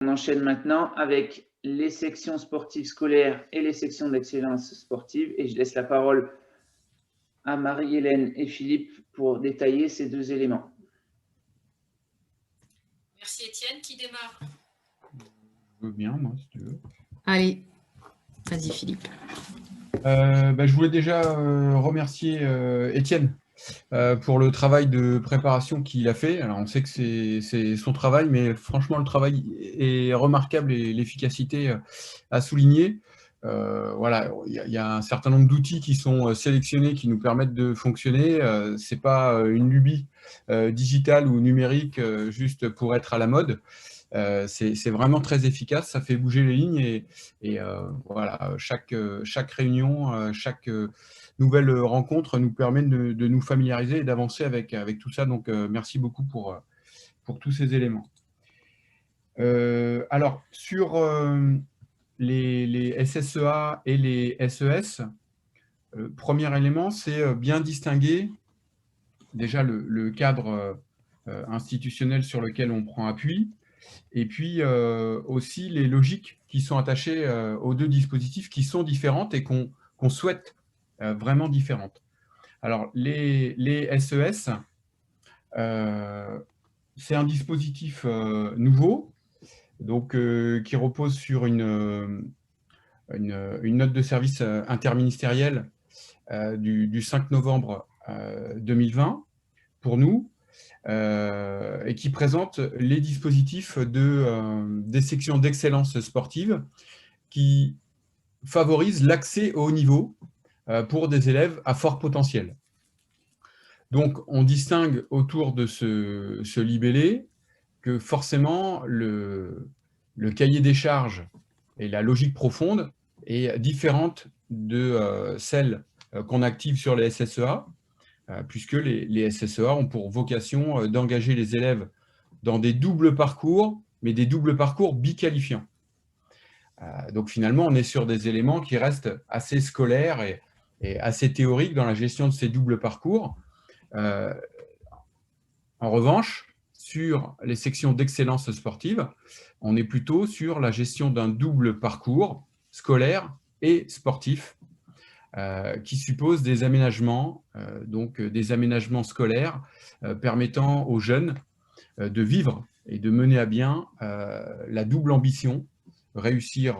On enchaîne maintenant avec les sections sportives scolaires et les sections d'excellence sportive. Et je laisse la parole à Marie-Hélène et Philippe pour détailler ces deux éléments. Merci Étienne. Qui démarre? Je veux bien, moi, si tu veux. Allez, vas-y Philippe. Je voulais déjà remercier Étienne pour le travail de préparation qu'il a fait. Alors, on sait que c'est son travail, mais franchement, le travail est remarquable et l'efficacité à souligner. Voilà, il y a un certain nombre d'outils qui sont sélectionnés, qui nous permettent de fonctionner. Ce n'est pas une lubie digitale ou numérique juste pour être à la mode. C'est vraiment très efficace, ça fait bouger les lignes et voilà, chaque réunion, chaque nouvelle rencontre nous permet de nous familiariser et d'avancer avec tout ça. Donc, merci beaucoup pour tous ces éléments. Alors, sur les SSEA et les SES, premier élément, c'est bien distinguer déjà le cadre institutionnel sur lequel on prend appui, et puis aussi les logiques qui sont attachées aux deux dispositifs qui sont différentes et qu'on souhaite vraiment différentes. Alors, les SES, c'est un dispositif nouveau, donc, qui repose sur une note de service interministérielle du 5 novembre 2020 pour nous, et qui présente les dispositifs des sections d'excellence sportive qui favorisent l'accès au haut niveau pour des élèves à fort potentiel. Donc, on distingue autour de ce libellé que forcément le cahier des charges et la logique profonde est différente de celle qu'on active sur les SSEA, puisque les SSEA ont pour vocation d'engager les élèves dans des doubles parcours, mais des doubles parcours biqualifiants. Donc finalement, on est sur des éléments qui restent assez scolaires et assez théoriques dans la gestion de ces doubles parcours. En revanche, sur les sections d'excellence sportive, on est plutôt sur la gestion d'un double parcours scolaire et sportif, qui suppose des aménagements, donc des aménagements scolaires permettant aux jeunes de vivre et de mener à bien la double ambition, réussir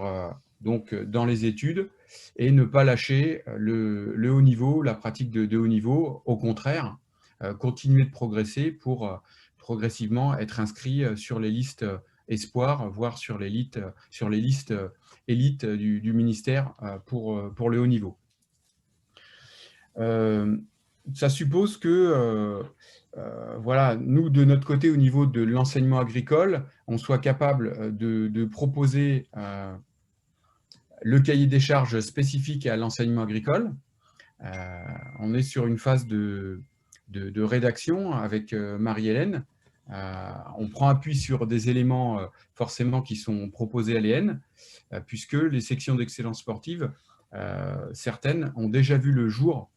donc dans les études et ne pas lâcher le haut niveau, la pratique de haut niveau, au contraire, continuer de progresser pour progressivement être inscrit sur les listes espoirs, voire sur les listes élites du ministère pour le haut niveau. Ça suppose que, voilà, nous, de notre côté, au niveau de l'enseignement agricole, on soit capable de proposer le cahier des charges spécifique à l'enseignement agricole. On est sur une phase de rédaction avec Marie-Hélène. On prend appui sur des éléments forcément qui sont proposés à l'EN, puisque les sections d'excellence sportive, certaines ont déjà vu le jour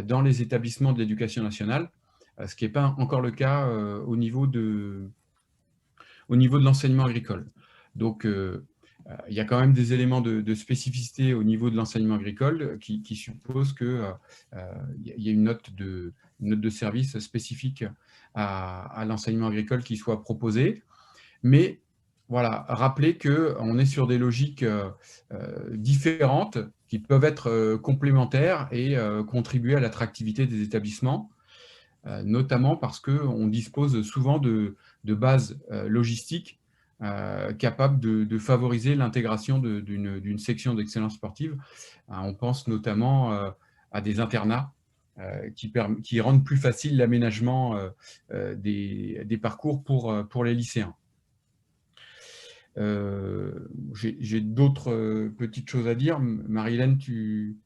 dans les établissements de l'éducation nationale, ce qui n'est pas encore le cas au niveau de l'enseignement agricole. Donc, il y a quand même des éléments de spécificité au niveau de l'enseignement agricole qui supposent qu'il y a une note de service spécifique à l'enseignement agricole qui soit proposée. Mais voilà, rappelez qu'on est sur des logiques différentes qui peuvent être complémentaires et contribuer à l'attractivité des établissements, notamment parce qu'on dispose souvent de bases logistiques capables de favoriser l'intégration d'une section d'excellence sportive. On pense notamment à des internats qui rendent plus facile l'aménagement des parcours pour les lycéens. J'ai d'autres petites choses à dire. Marie-Hélène, tu...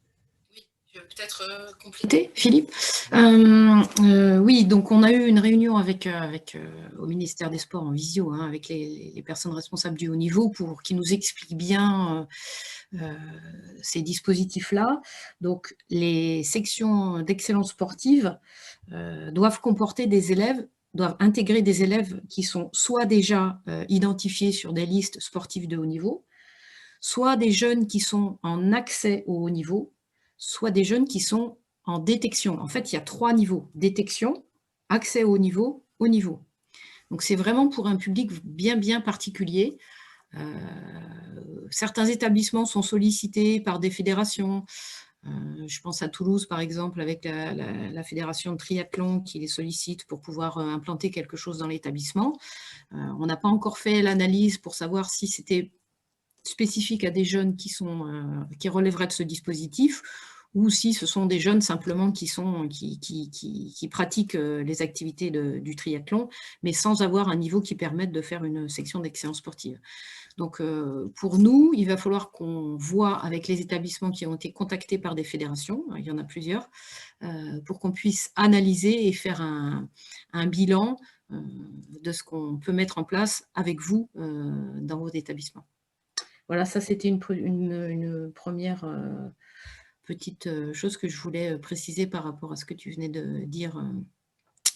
Oui, tu veux peut-être compléter, Philippe. Oui, donc on a eu une réunion au ministère des Sports en visio, hein, avec les personnes responsables du haut niveau qui nous expliquent bien ces dispositifs-là. Donc, les sections d'excellence sportive doivent comporter des élèves doivent intégrer des élèves qui sont soit déjà identifiés sur des listes sportives de haut niveau, soit des jeunes qui sont en accès au haut niveau, soit des jeunes qui sont en détection. En fait, il y a 3 niveaux: détection, accès au haut niveau, haut niveau. Donc, c'est vraiment pour un public bien particulier. Certains établissements sont sollicités par des fédérations. Je pense à Toulouse, par exemple, avec la fédération de triathlon qui les sollicite pour pouvoir implanter quelque chose dans l'établissement. On n'a pas encore fait l'analyse pour savoir si c'était spécifique à des jeunes qui relèveraient de ce dispositif, ou si ce sont des jeunes simplement qui pratiquent les activités du triathlon, mais sans avoir un niveau qui permette de faire une section d'excellence sportive. Donc, pour nous, il va falloir qu'on voit avec les établissements qui ont été contactés par des fédérations, il y en a plusieurs, pour qu'on puisse analyser et faire un bilan de ce qu'on peut mettre en place avec vous dans vos établissements. Voilà, ça c'était une première petite chose que je voulais préciser par rapport à ce que tu venais de dire,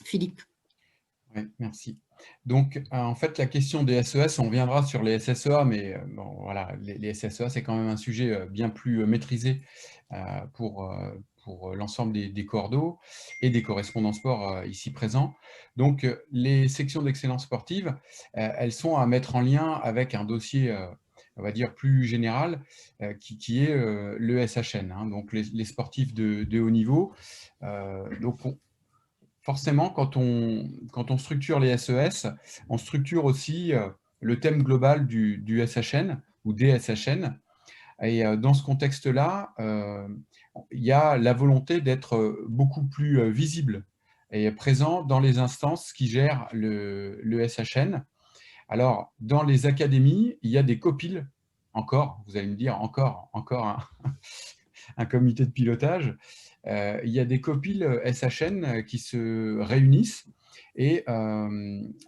Philippe. Oui, merci. Donc, en fait, la question des SES, on reviendra sur les SSEA, mais bon, voilà, les SSEA, c'est quand même un sujet bien plus maîtrisé pour l'ensemble des cordeaux et des correspondants sport ici présents. Donc, les sections d'excellence sportive, elles sont à mettre en lien avec un dossier, on va dire, plus général, qui est le SHN, hein, donc les sportifs de haut niveau. Donc, forcément, quand on structure les SES, on structure aussi le thème global du SHN ou des SHN. Et dans ce contexte-là, il y a la volonté d'être beaucoup plus visible et présent dans les instances qui gèrent le SHN. Alors, dans les académies, il y a des copiles, encore, vous allez me dire, encore un comité de pilotage. Il y a des copiles SHN qui se réunissent et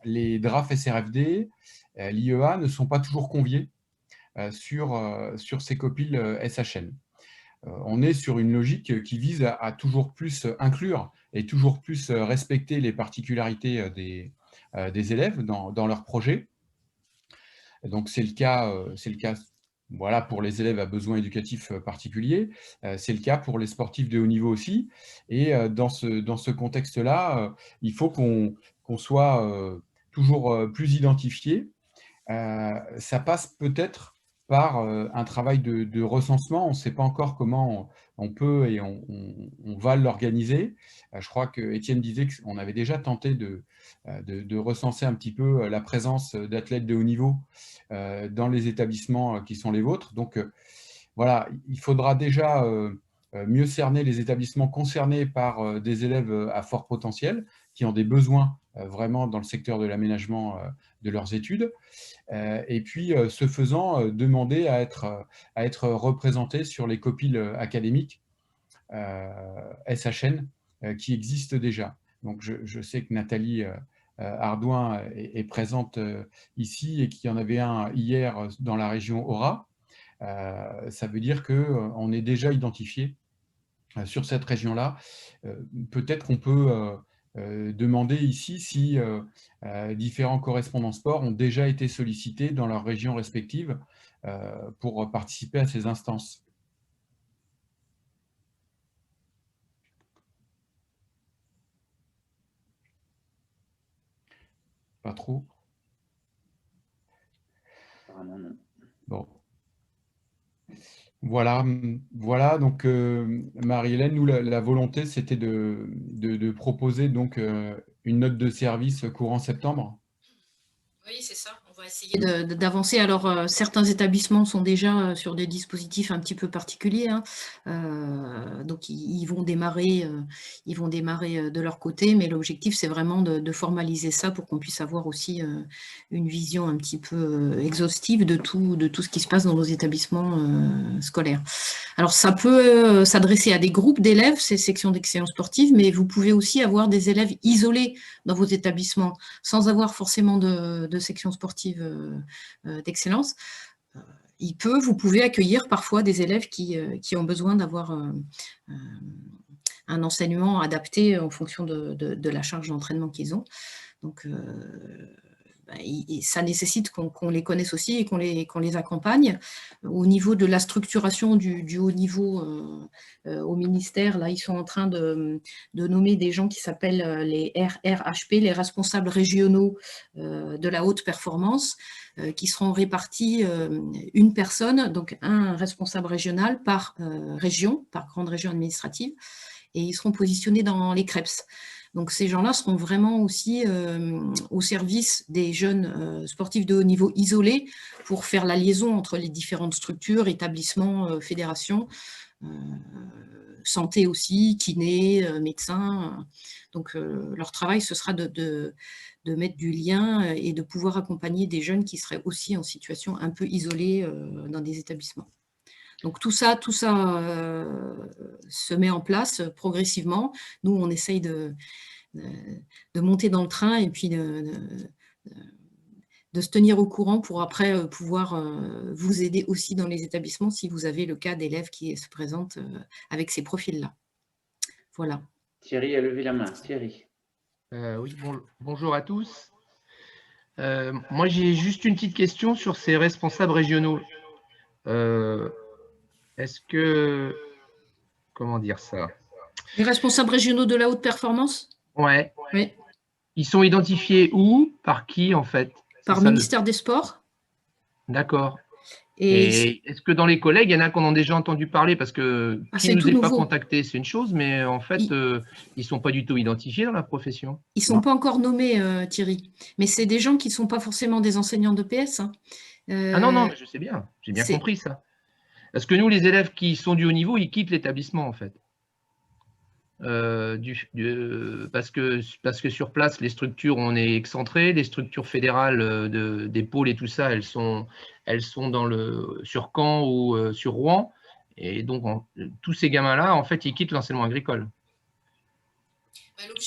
les DRAF SRFD, l'IEA ne sont pas toujours conviés sur ces copiles SHN. On est sur une logique qui vise à toujours plus inclure et toujours plus respecter les particularités des élèves dans leurs projets. Donc c'est le cas voilà, pour les élèves à besoins éducatifs particuliers. C'est le cas pour les sportifs de haut niveau aussi. Et dans ce contexte-là, il faut qu'on soit toujours plus identifié. Ça passe peut-être par un travail de recensement. On ne sait pas encore comment on peut et on va l'organiser. Je crois que Étienne disait qu'on avait déjà tenté de recenser un petit peu la présence d'athlètes de haut niveau dans les établissements qui sont les vôtres. Donc voilà, il faudra déjà mieux cerner les établissements concernés par des élèves à fort potentiel qui ont des besoins vraiment dans le secteur de l'aménagement de leurs études. Et puis, ce faisant, demander à être représentés sur les copiles académiques SHN qui existent déjà. Donc, je sais que Nathalie Ardouin est présente ici et qu'il y en avait un hier dans la région Aura. Ça veut dire qu'on est déjà identifié sur cette région-là. Peut-être qu'on peut demander ici si différents correspondants sport ont déjà été sollicités dans leurs régions respectives pour participer à ces instances. Pas trop. Bon. Voilà, donc Marie-Hélène, nous, la volonté, c'était de proposer donc une note de service courant septembre. Oui, c'est ça. On va essayer d'avancer. Alors, certains établissements sont déjà sur des dispositifs un petit peu particuliers, hein. Donc, ils vont démarrer de leur côté, mais l'objectif, c'est vraiment de formaliser ça pour qu'on puisse avoir aussi une vision un petit peu exhaustive de tout ce qui se passe dans nos établissements scolaires. Alors, ça peut s'adresser à des groupes d'élèves, ces sections d'excellence sportive, mais vous pouvez aussi avoir des élèves isolés dans vos établissements, sans avoir forcément de section sportive d'excellence. Vous pouvez accueillir parfois des élèves qui ont besoin d'avoir un enseignement adapté en fonction de la charge d'entraînement qu'ils ont. Donc, ça nécessite qu'on les connaisse aussi et qu'on les accompagne. Au niveau de la structuration du haut niveau au ministère, là, ils sont en train de nommer des gens qui s'appellent les RRHP, les responsables régionaux de la haute performance, qui seront répartis une personne, donc un responsable régional par région, par grande région administrative, et ils seront positionnés dans les CREPS. Donc ces gens-là seront vraiment aussi au service des jeunes sportifs de haut niveau isolés pour faire la liaison entre les différentes structures, établissements, fédérations, santé aussi, kiné, médecins. Donc leur travail, ce sera de mettre du lien et de pouvoir accompagner des jeunes qui seraient aussi en situation un peu isolée dans des établissements. Donc tout ça se met en place progressivement. Nous, on essaye de monter dans le train et puis de se tenir au courant pour après pouvoir vous aider aussi dans les établissements si vous avez le cas d'élèves qui se présentent avec ces profils-là. Voilà. Thierry a levé la main. Thierry. Oui, bonjour à tous. Moi, j'ai juste une petite question sur ces responsables régionaux. Est-ce que... Comment dire ça? Les responsables régionaux de la haute performance? Ouais. Oui. Ils sont identifiés où? Par qui, en fait? Par le ministère des Sports. D'accord. Et est-ce que dans les collègues, il y en a qui en ont déjà entendu parler? Parce que qui ne nous ait pas contacté, c'est une chose, mais en fait, ils ne sont pas du tout identifiés dans la profession. Ils ne sont pas encore nommés, Thierry. Mais c'est des gens qui ne sont pas forcément des enseignants de PS. Hein. Ah non, mais je sais bien. J'ai bien compris ça. Parce que nous, les élèves qui sont du haut niveau, ils quittent l'établissement, en fait. Parce que sur place, les structures, on est excentré, les structures fédérales des pôles et tout ça, elles sont sur Caen ou sur Rouen. Et donc, tous ces gamins-là, en fait, ils quittent l'enseignement agricole.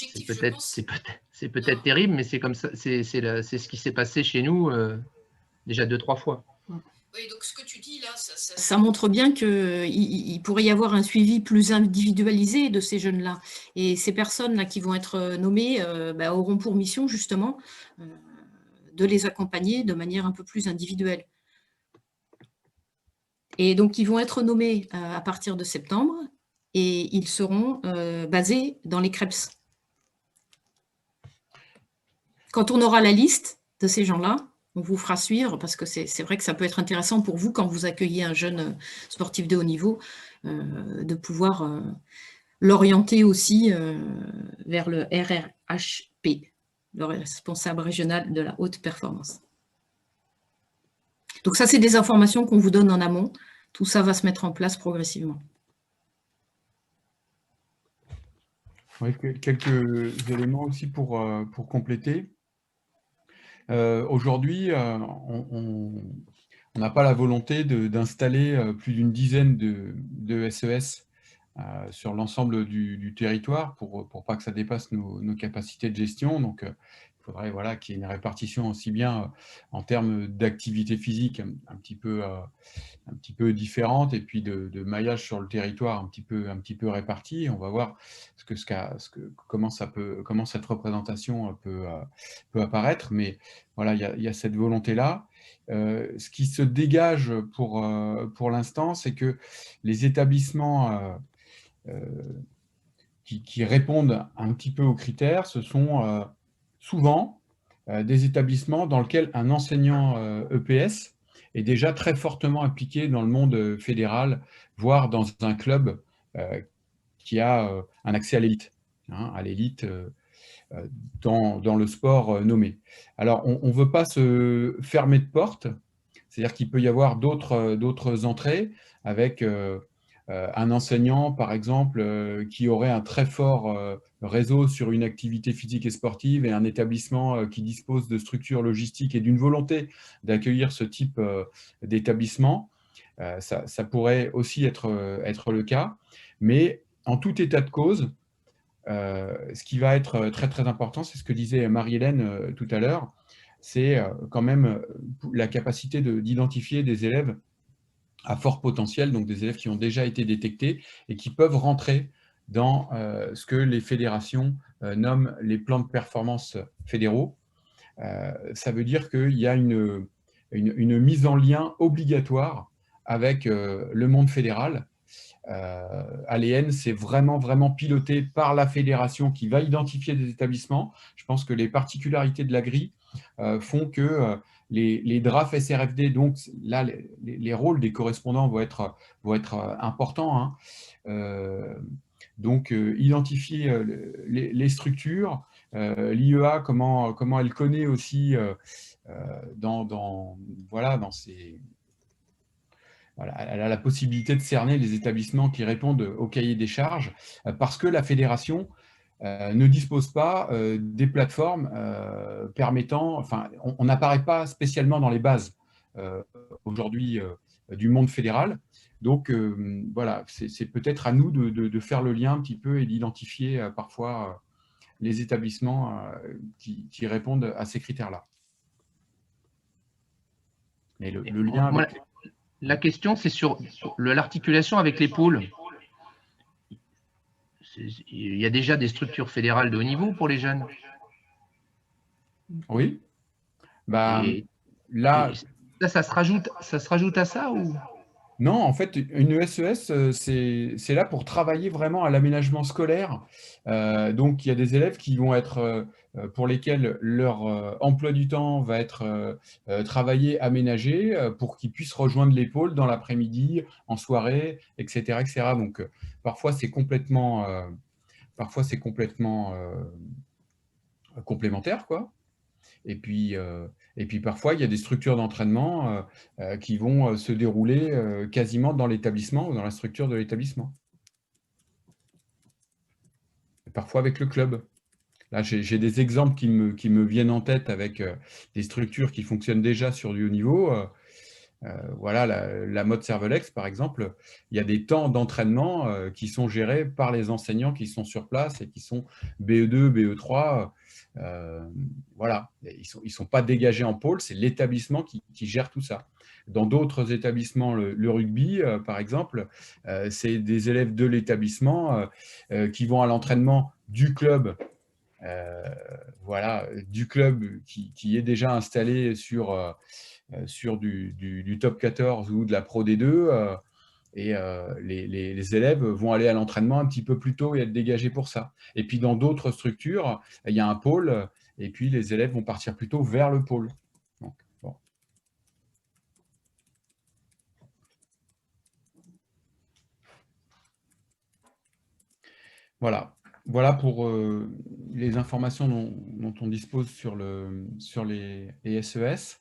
C'est peut-être terrible, mais c'est comme ça. C'est ce qui s'est passé chez nous déjà 2-3 fois. Oui, donc ce que tu dis là, ça montre bien qu'il pourrait y avoir un suivi plus individualisé de ces jeunes-là. Et ces personnes-là qui vont être nommées auront pour mission justement de les accompagner de manière un peu plus individuelle. Et donc, ils vont être nommés à partir de septembre et ils seront basés dans les CREPS. Quand on aura la liste de ces gens-là, on vous fera suivre parce que c'est vrai que ça peut être intéressant pour vous quand vous accueillez un jeune sportif de haut niveau de pouvoir l'orienter aussi vers le RRHP, le responsable régional de la haute performance. Donc ça, c'est des informations qu'on vous donne en amont. Tout ça va se mettre en place progressivement. Oui, quelques éléments aussi pour compléter. Aujourd'hui, on n'a pas la volonté d'installer plus d'une dizaine de SES sur l'ensemble du territoire pour pas que ça dépasse nos capacités de gestion. Donc, il faudrait qu'il y ait une répartition aussi bien en termes d'activité physique un petit peu différente et puis de maillage sur le territoire un petit peu réparti. On va voir comment cette représentation peut apparaître, mais voilà, il y a cette volonté-là. Ce qui se dégage pour l'instant, c'est que les établissements qui répondent un petit peu aux critères, ce sont souvent des établissements dans lesquels un enseignant EPS est déjà très fortement impliqué dans le monde fédéral, voire dans un club qui a un accès à l'élite, dans le sport nommé. Alors, on ne veut pas se fermer de porte, c'est-à-dire qu'il peut y avoir d'autres entrées avec un enseignant, par exemple, qui aurait un très fort réseau sur une activité physique et sportive et un établissement qui dispose de structures logistiques et d'une volonté d'accueillir ce type d'établissement. Ça pourrait aussi être le cas, mais en tout état de cause, ce qui va être très très important, c'est ce que disait Marie-Hélène tout à l'heure, c'est quand même la capacité d'identifier des élèves à fort potentiel, donc des élèves qui ont déjà été détectés et qui peuvent rentrer dans ce que les fédérations nomment les plans de performance fédéraux. Ça veut dire qu'il y a une mise en lien obligatoire avec le monde fédéral. ALEN, c'est vraiment piloté par la fédération qui va identifier des établissements. Je pense que les particularités de l'Agri font que les DRAF SRFD, donc là, les rôles des correspondants vont être importants. Hein. Donc, identifier les structures, l'IEA, comment elle connaît aussi dans ses... Voilà, elle a la possibilité de cerner les établissements qui répondent au cahier des charges parce que la fédération ne dispose pas des plateformes permettant, enfin, on n'apparaît pas spécialement dans les bases aujourd'hui du monde fédéral. Donc, voilà, c'est peut-être à nous de faire le lien un petit peu et d'identifier parfois les établissements qui répondent à ces critères-là. Mais le lien avec... La question, c'est sur l'articulation avec les pôles. Il y a déjà des structures fédérales de haut niveau pour les jeunes. Oui. Bah, là, ça se rajoute à ça ou... Non, en fait, une SES, c'est là pour travailler vraiment à l'aménagement scolaire. Donc, il y a des élèves qui vont être, pour lesquels leur emploi du temps va être travaillé, aménagé, pour qu'ils puissent rejoindre les pôles dans l'après-midi, en soirée, etc. etc. Donc, parfois, c'est complètement complémentaire, quoi. Et puis parfois, il y a des structures d'entraînement qui vont se dérouler quasiment dans l'établissement ou dans la structure de l'établissement. Parfois avec le club. Là, j'ai des exemples qui me viennent en tête avec des structures qui fonctionnent déjà sur du haut niveau. Voilà, la mode Cervelex, par exemple, il y a des temps d'entraînement qui sont gérés par les enseignants qui sont sur place et qui sont BE2, BE3. Voilà, ils sont pas dégagés en pôle, c'est l'établissement qui gère tout ça. Dans d'autres établissements, le rugby, par exemple, c'est des élèves de l'établissement qui vont à l'entraînement du club. Voilà, du club qui est déjà installé sur du top 14 ou de la Pro D2, et les élèves vont aller à l'entraînement un petit peu plus tôt et être dégagés pour ça. Et puis dans d'autres structures, il y a un pôle, et puis les élèves vont partir plutôt vers le pôle. Donc, bon. Voilà pour les informations dont on dispose sur les SES.